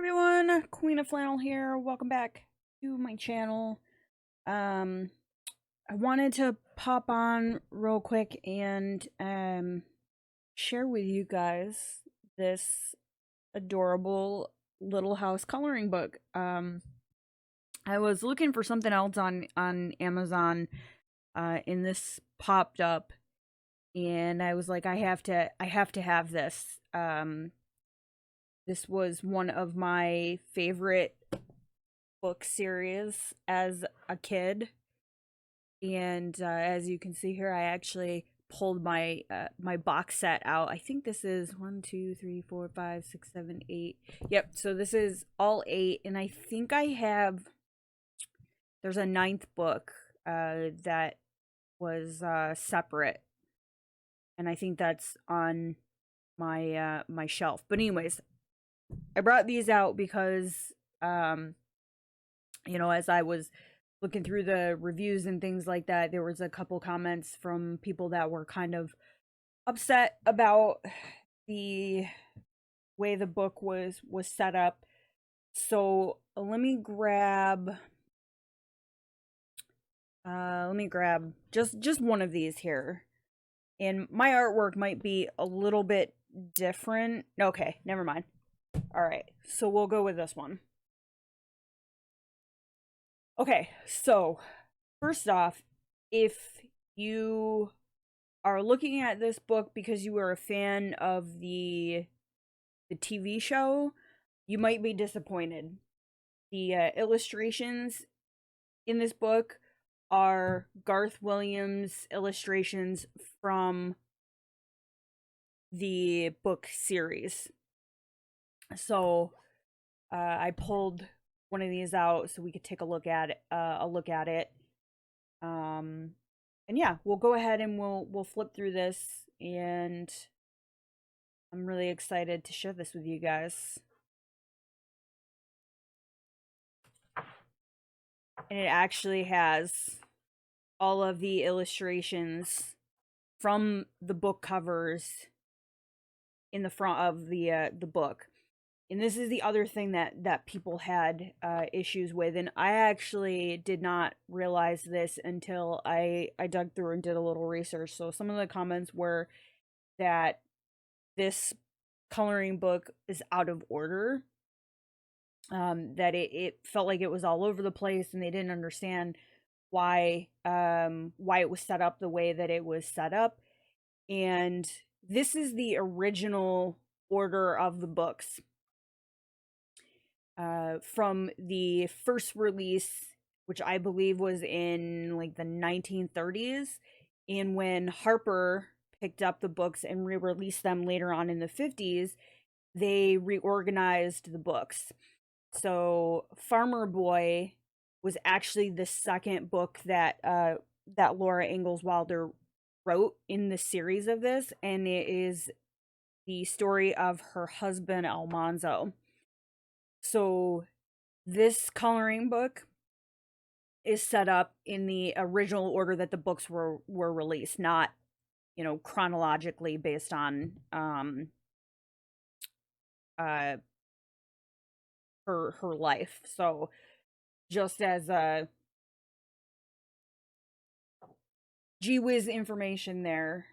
everyone, Queen of Flannel here. Welcome back to my channel. I wanted to pop on real quick and share with you guys this adorable little house coloring book. I was looking for something else on Amazon, and this popped up, and I was like, I have to have this. This was one of my favorite book series as a kid, and as you can see here, I actually pulled my box set out. I think this is 1, 2, 3, 4, 5, 6, 7, 8. Yep, so this is all 8, and I think I have. There's a ninth book that was separate, and I think that's on my shelf. But anyways, I brought these out because as I was looking through the reviews and things like that, there was a couple comments from people that were kind of upset about the way the book was set up. So let me grab just one of these here. And my artwork might be a little bit different. Okay, never mind. All right, so we'll go with this one. Okay, so first off, if you are looking at this book because you are a fan of the TV show, you might be disappointed. The illustrations in this book are Garth Williams illustrations from the book series. So I pulled one of these out so we could take a look at it. And yeah, we'll go ahead and we'll flip through this, and I'm really excited to share this with you guys. And it actually has all of the illustrations from the book covers in the front of the book. And this is the other thing that people had issues with, and I actually did not realize this until I dug through and did a little research. So some of the comments were that this coloring book is out of order, that it felt like it was all over the place, and they didn't understand why it was set up the way that it was set up. And this is the original order of the books. From the first release, which I believe was in like the 1930s, and when Harper picked up the books and re-released them later on in the 50s, they reorganized the books. So Farmer Boy was actually the second book that Laura Ingalls Wilder wrote in the series of this, and it is the story of her husband Almanzo. So this coloring book is set up in the original order that the books were released, not, chronologically based on her life. So just as a gee whiz information there.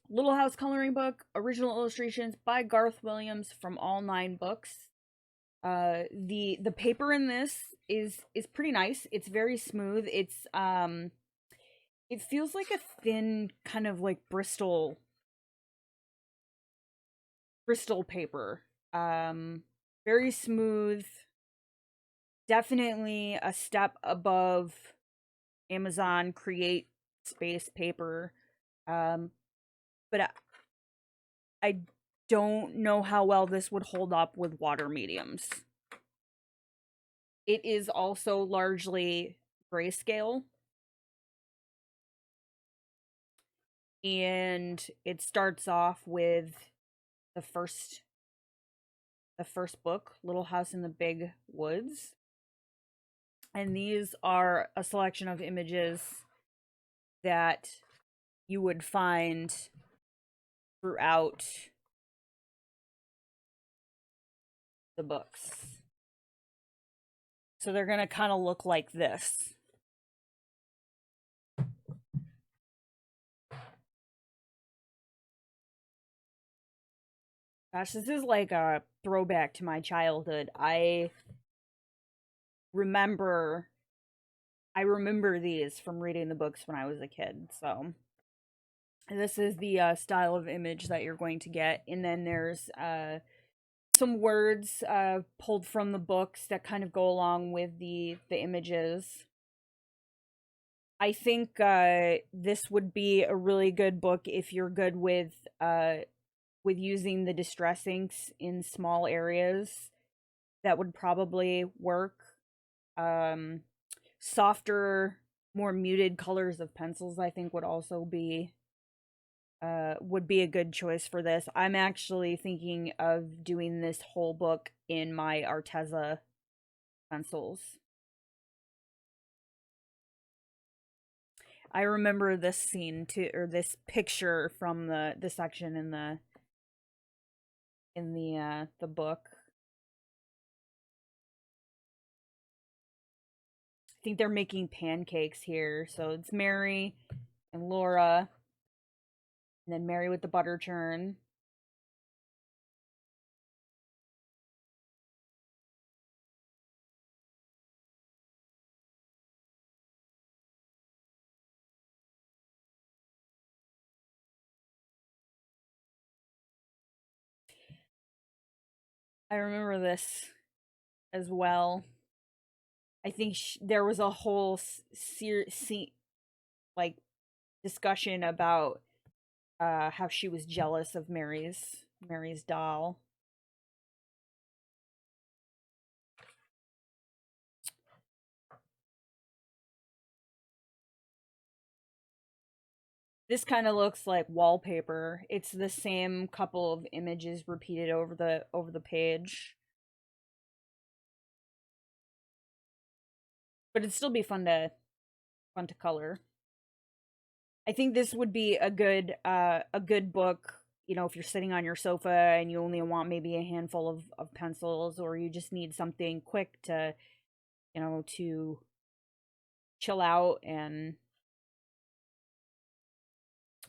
Little House coloring book, original illustrations by Garth Williams from all 9 books. The paper in this is pretty nice. It's very smooth. It's it feels like a thin kind of like Bristol paper. Very smooth. Definitely a step above Amazon Create Space paper. But I don't know how well this would hold up with water mediums. It is also largely grayscale, and it starts off with the first book, Little House in the Big Woods. And these are a selection of images that you would find throughout the books. So they're going to kind of look like this. Gosh, this is like a throwback to my childhood. Remember I remember these from reading the books when I was a kid. So this is the style of image that you're going to get, and then there's some words pulled from the books that kind of go along with the images. I think this would be a really good book if you're good with using the distress inks in small areas. That would probably work. Um, Softer, more muted colors of pencils, I think, would also be would be a good choice for this. I'm actually thinking of doing this whole book in my Arteza pencils. I remember this scene too, or this picture from the section in the book. I think they're making pancakes here, so it's Mary and Laura, and then Mary with the butter churn. I remember this as well. I think there was a whole like discussion about how she was jealous of Mary's doll. This kind of looks like wallpaper. It's the same couple of images repeated over the page. But it'd still be fun to color. I think this would be a good book, you know, if you're sitting on your sofa and you only want maybe a handful of pencils, or you just need something quick to, you know, to chill out. And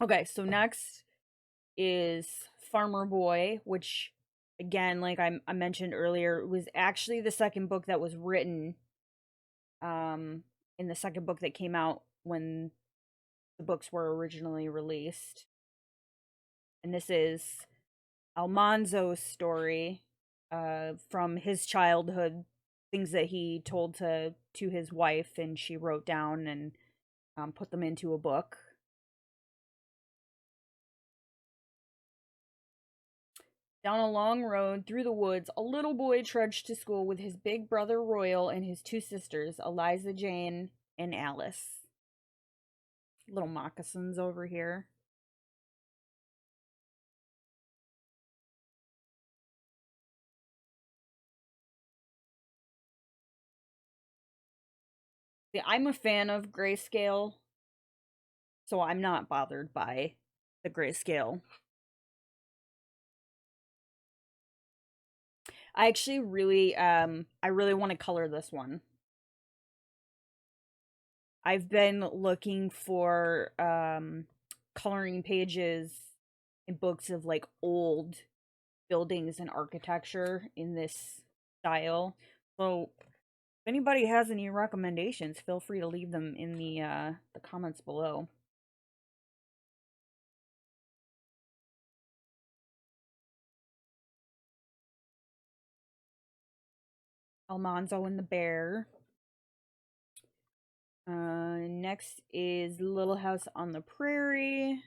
okay, so next is Farmer Boy, which again, like I mentioned earlier, was actually the second book that was written um in the second book that came out when the books were originally released. And this is Almanzo's story from his childhood, things that he told to his wife and she wrote down and put them into a book. Down a long road through the woods, a little boy trudged to school with his big brother Royal and his two sisters, Eliza Jane and Alice. Little moccasins over here. See, I'm a fan of grayscale, so I'm not bothered by the grayscale. I actually I really want to color this one. I've been looking for coloring pages in books of like old buildings and architecture in this style. So if anybody has any recommendations, feel free to leave them in the comments below. Almanzo and the Bear. Next is Little House on the Prairie.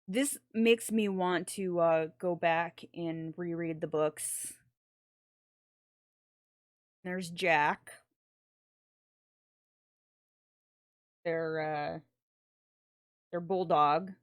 This makes me want to go back and reread the books. There's Jack. Their their bulldog.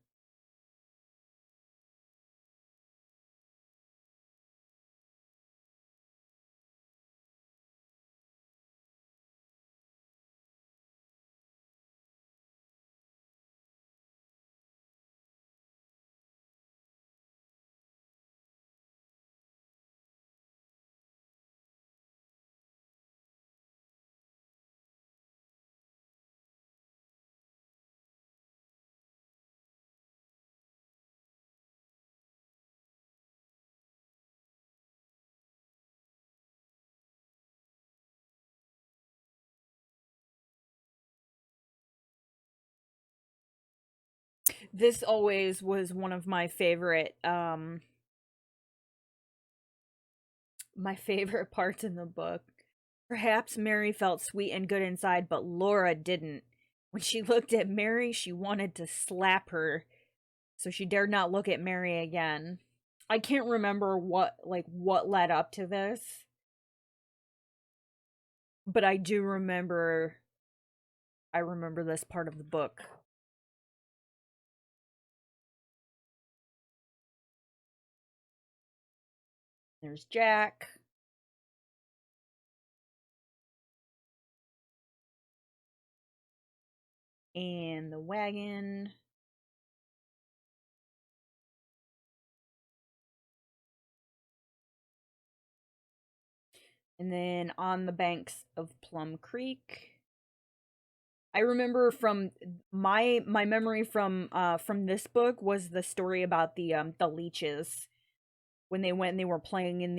This always was one of my favorite parts in the book. Perhaps Mary felt sweet and good inside, but Laura didn't. When she looked at Mary, she wanted to slap her, so she dared not look at Mary again. I can't remember what led up to this, but I remember this part of the book. There's Jack. And the wagon. And then on the banks of Plum Creek. I remember from my memory from this book was the story about the leeches when they went and they were playing in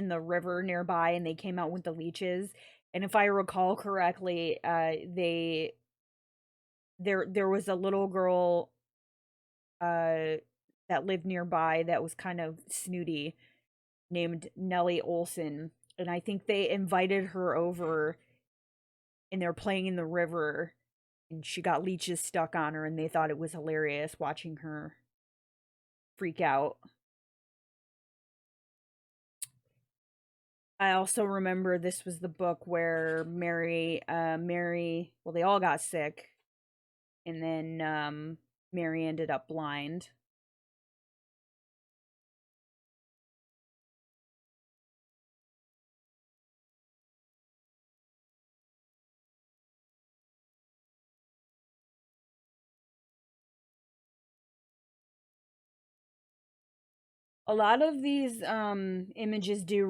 the river nearby and they came out with the leeches. And if I recall correctly, there was a little girl that lived nearby that was kind of snooty named Nellie Olson, and I think they invited her over and they're playing in the river and she got leeches stuck on her and they thought it was hilarious watching her freak out. I also remember this was the book where Mary, well, they all got sick, and then Mary ended up blind. A lot of these images do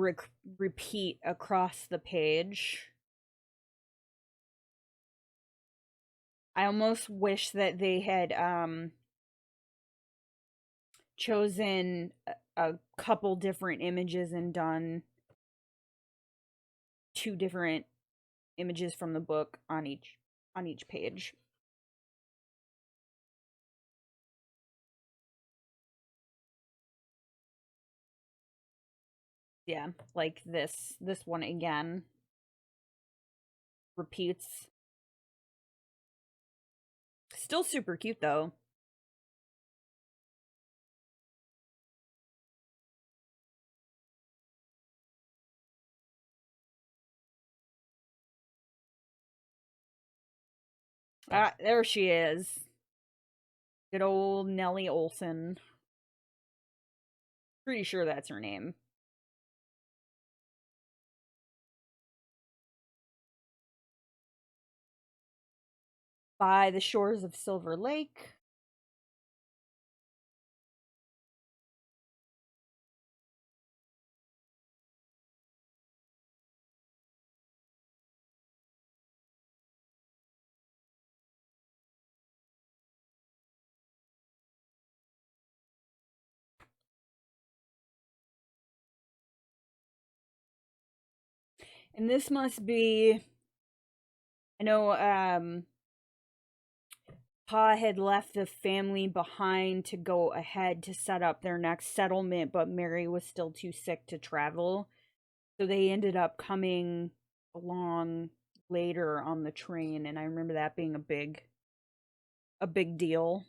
repeat across the page. I almost wish that they had chosen a couple different images and done two different images from the book on each page. Yeah, like this one again repeats. Still super cute though. Ah, there she is. Good old Nellie Olson. Pretty sure that's her name. By the shores of Silver Lake. And this must be, I know Pa had left the family behind to go ahead to set up their next settlement, but Mary was still too sick to travel. So they ended up coming along later on the train, and I remember that being a big deal.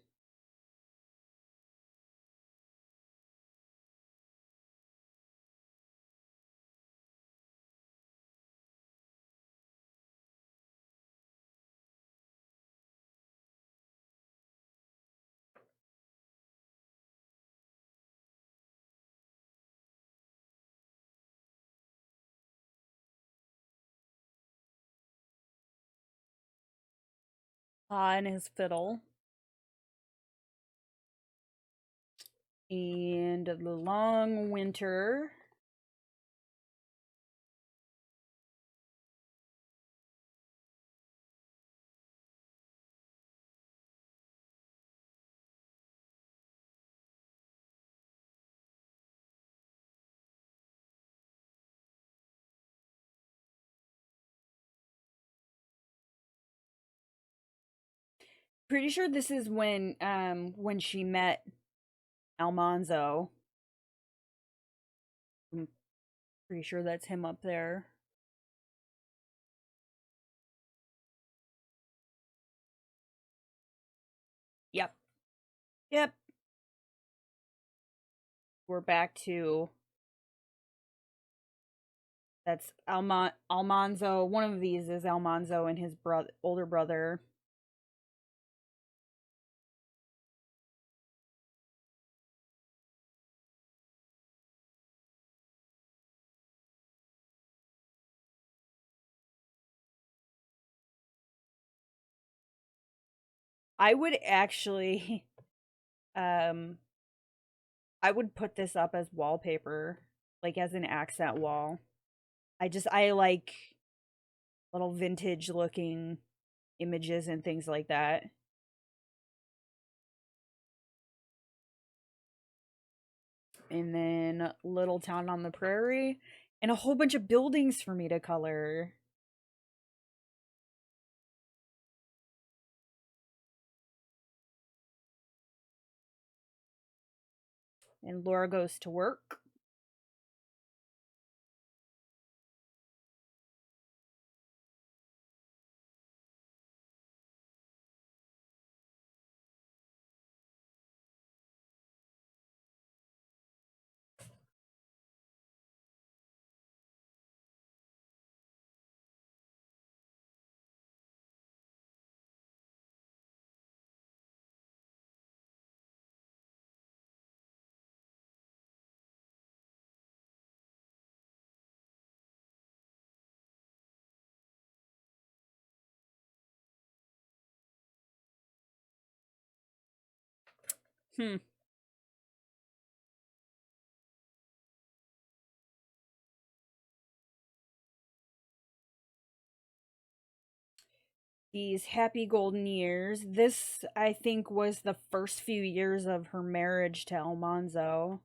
Pa and his fiddle. And the long winter. Pretty sure this is when she met Almanzo. I'm pretty sure that's him up there. Yep. Yep. We're back to that's Almanzo. One of these is Almanzo and his older brother. I would actually um I would put this up as wallpaper, like as an accent wall. I like little vintage looking images and things like that. And then Little Town on the Prairie and a whole bunch of buildings for me to color. And Laura goes to work. Hmm. These happy golden years. This, I think, was the first few years of her marriage to Almanzo.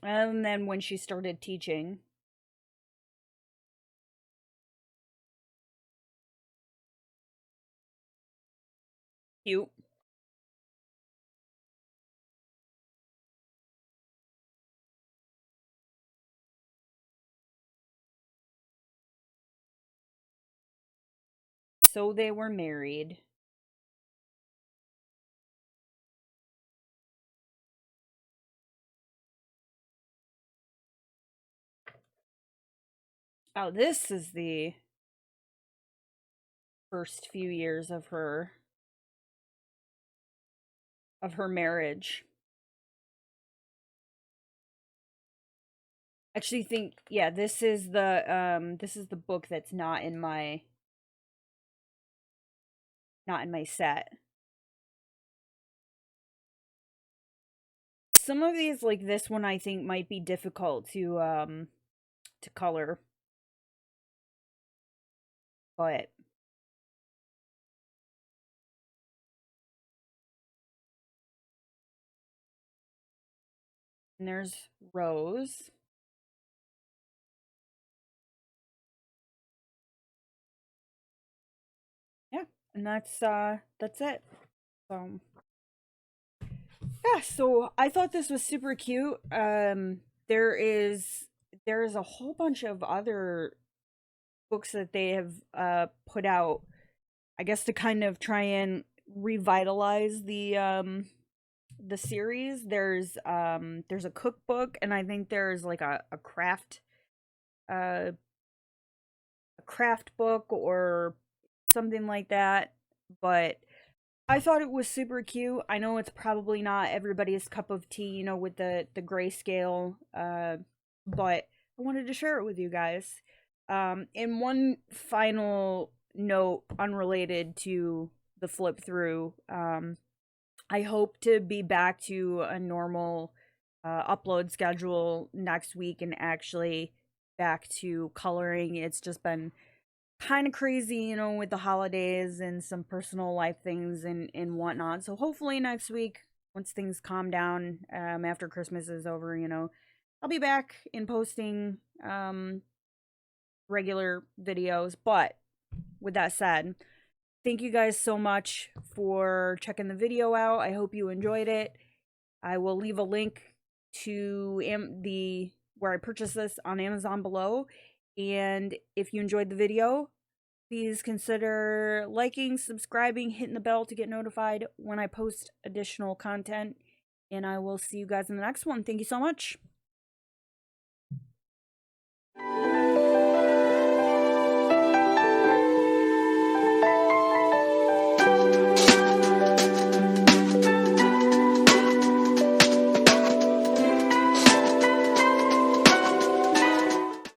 And then when she started teaching. Cute. So they were married. Oh, this is the first few years of her marriage. Actually think yeah, this is the book that's not in my set. Some of these like this one I think might be difficult to color, but and there's Rose. Yeah, and that's it. So yeah, so I thought this was super cute. There is there's a whole bunch of other books that they have put out, I guess to kind of try and revitalize the series. There's a cookbook and I think there's like uh a craft book or something like that. But I thought it was super cute. I know it's probably not everybody's cup of tea, with the grayscale, but I wanted to share it with you guys. And one final note, unrelated to the flip through, I hope to be back to a normal upload schedule next week and actually back to coloring. It's just been kind of crazy, you know, with the holidays and some personal life things and whatnot. So hopefully next week, once things calm down, after Christmas is over, you know, I'll be back in posting regular videos. But with that said, thank you guys so much for checking the video out. I hope you enjoyed it. I will leave a link to the where I purchased this on Amazon below. And if you enjoyed the video, please consider liking, subscribing, hitting the bell to get notified when I post additional content. And I will see you guys in the next one. Thank you so much.